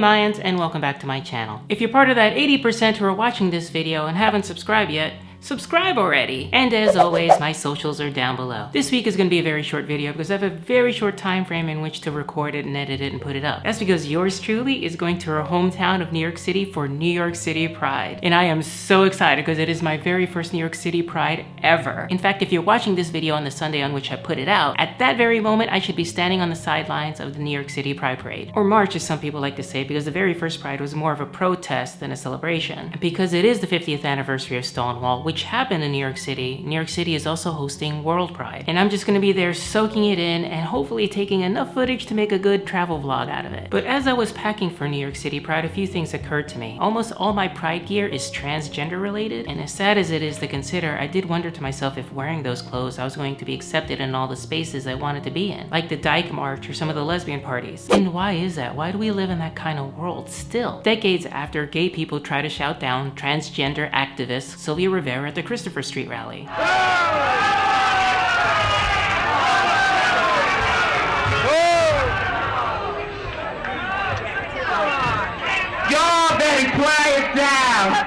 Mayans, and welcome back to my channel. If you're part of that 80% who are watching this video and haven't subscribed yet, subscribe already! And as always, my socials are down below. This week is going to be a very short video because I have a very short time frame in which to record it and edit it and put it up. That's because yours truly is going to our hometown of New York City for New York City Pride. And I am so excited because it is my very first New York City Pride ever. In fact, if you're watching this video on the Sunday on which I put it out, at that very moment I should be standing on the sidelines of the New York City Pride Parade. Or March as some people like to say, because the very first Pride was more of a protest than a celebration. And because it is the 50th anniversary of Stonewall, which happened in New York City is also hosting World Pride. And I'm just gonna be there soaking it in and hopefully taking enough footage to make a good travel vlog out of it. But as I was packing for New York City Pride, a few things occurred to me. Almost all my Pride gear is transgender related, and as sad as it is to consider, I did wonder to myself if wearing those clothes I was going to be accepted in all the spaces I wanted to be in, like the Dyke March or some of the lesbian parties. And why is that? Why do we live in that kind of world still? Decades after gay people try to shout down transgender activist Sylvia Rivera at the Christopher Street rally. Y'all better quiet down.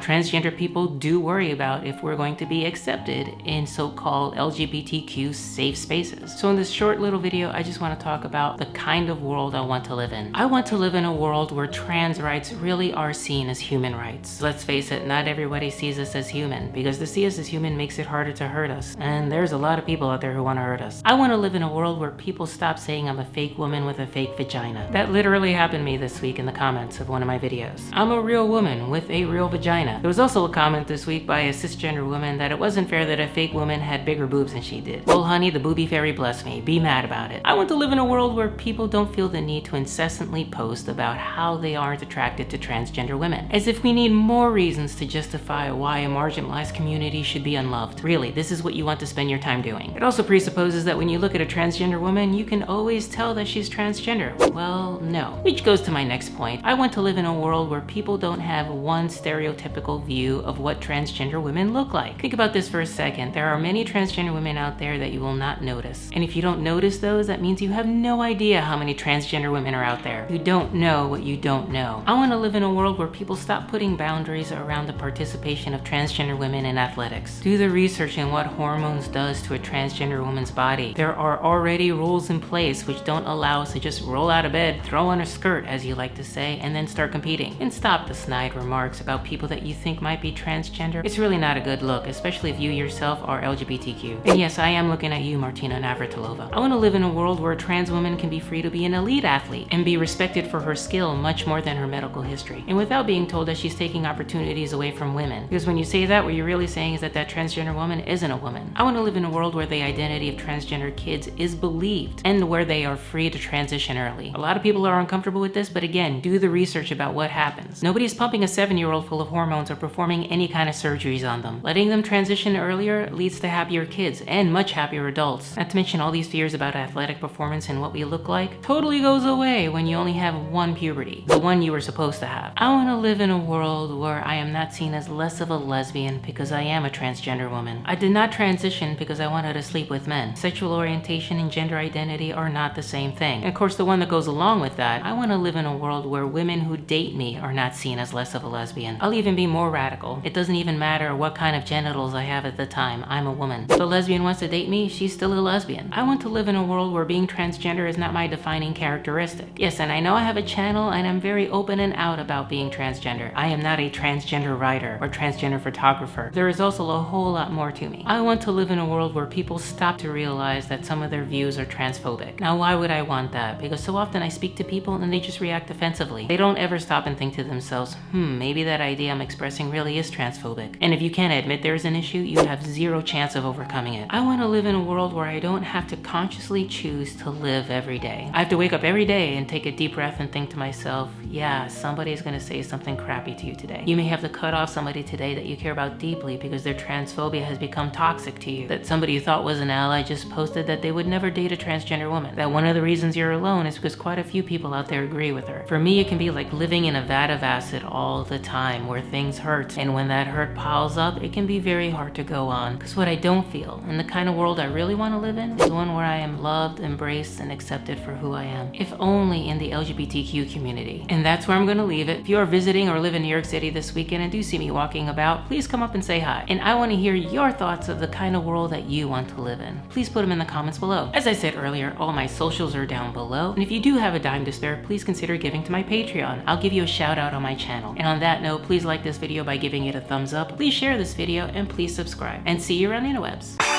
Transgender people do worry about if we're going to be accepted in so-called LGBTQ safe spaces. So in this short little video, I just want to talk about the kind of world I want to live in. I want to live in a world where trans rights really are seen as human rights. Let's face it, not everybody sees us as human, because to see us as human makes it harder to hurt us. And there's a lot of people out there who want to hurt us. I want to live in a world where people stop saying I'm a fake woman with a fake vagina. That literally happened to me this week in the comments of one of my videos. I'm a real woman with a real vagina. There was also a comment this week by a cisgender woman that it wasn't fair that a fake woman had bigger boobs than she did. Well, honey, the booby fairy bless me. Be mad about it. I want to live in a world where people don't feel the need to incessantly post about how they aren't attracted to transgender women, as if we need more reasons to justify why a marginalized community should be unloved. Really, this is what you want to spend your time doing. It also presupposes that when you look at a transgender woman, you can always tell that she's transgender. Well, no. Which goes to my next point. I want to live in a world where people don't have one stereotypical view of what transgender women look like. Think about this for a second. There are many transgender women out there that you will not notice. And if you don't notice those, that means you have no idea how many transgender women are out there. You don't know what you don't know. I want to live in a world where people stop putting boundaries around the participation of transgender women in athletics. Do the research in what hormones does to a transgender woman's body. There are already rules in place which don't allow us to just roll out of bed, throw on a skirt, as you like to say, and then start competing. And stop the snide remarks about people that you think might be transgender. It's really not a good look, especially if you yourself are LGBTQ. And yes, I am looking at you, Martina Navratilova. I want to live in a world where a trans woman can be free to be an elite athlete and be respected for her skill much more than her medical history, and without being told that she's taking opportunities away from women. Because when you say that, what you're really saying is that that transgender woman isn't a woman. I want to live in a world where the identity of transgender kids is believed and where they are free to transition early. A lot of people are uncomfortable with this, but again, do the research about what happens. Nobody's pumping a 7-year-old full of hormones or performing any kind of surgeries on them. Letting them transition earlier leads to happier kids and much happier adults. Not to mention all these fears about athletic performance and what we look like totally goes away when you only have one puberty, the one you were supposed to have. I want to live in a world where I am not seen as less of a lesbian because I am a transgender woman. I did not transition because I wanted to sleep with men. Sexual orientation and gender identity are not the same thing. And of course, the one that goes along with that, I want to live in a world where women who date me are not seen as less of a lesbian. I'll even be more radical. It doesn't even matter what kind of genitals I have at the time. I'm a woman. If a lesbian wants to date me, she's still a lesbian. I want to live in a world where being transgender is not my defining characteristic. Yes, and I know I have a channel and I'm very open and out about being transgender. I am not a transgender writer or transgender photographer. There is also a whole lot more to me. I want to live in a world where people stop to realize that some of their views are transphobic. Now, why would I want that? Because so often I speak to people and they just react defensively. They don't ever stop and think to themselves, maybe that idea I'm expressing really is transphobic. And if you can't admit there's an issue, you have zero chance of overcoming it. I want to live in a world where I don't have to consciously choose to live every day. I have to wake up every day and take a deep breath and think to myself, yeah, somebody's gonna say something crappy to you today. You may have to cut off somebody today that you care about deeply because their transphobia has become toxic to you. That somebody you thought was an ally just posted that they would never date a transgender woman. That one of the reasons you're alone is because quite a few people out there agree with her. For me, it can be like living in a vat of acid all the time where things feelings hurt. And when that hurt piles up, it can be very hard to go on. Because what I don't feel, and the kind of world I really want to live in, is one where I am loved, embraced, and accepted for who I am. If only in the LGBTQ community. And that's where I'm going to leave it. If you are visiting or live in New York City this weekend and do see me walking about, please come up and say hi. And I want to hear your thoughts of the kind of world that you want to live in. Please put them in the comments below. As I said earlier, all my socials are down below. And if you do have a dime to spare, please consider giving to my Patreon. I'll give you a shout out on my channel. And on that note, please like this video by giving it a thumbs up. Please share this video and please subscribe. And see you around the interwebs.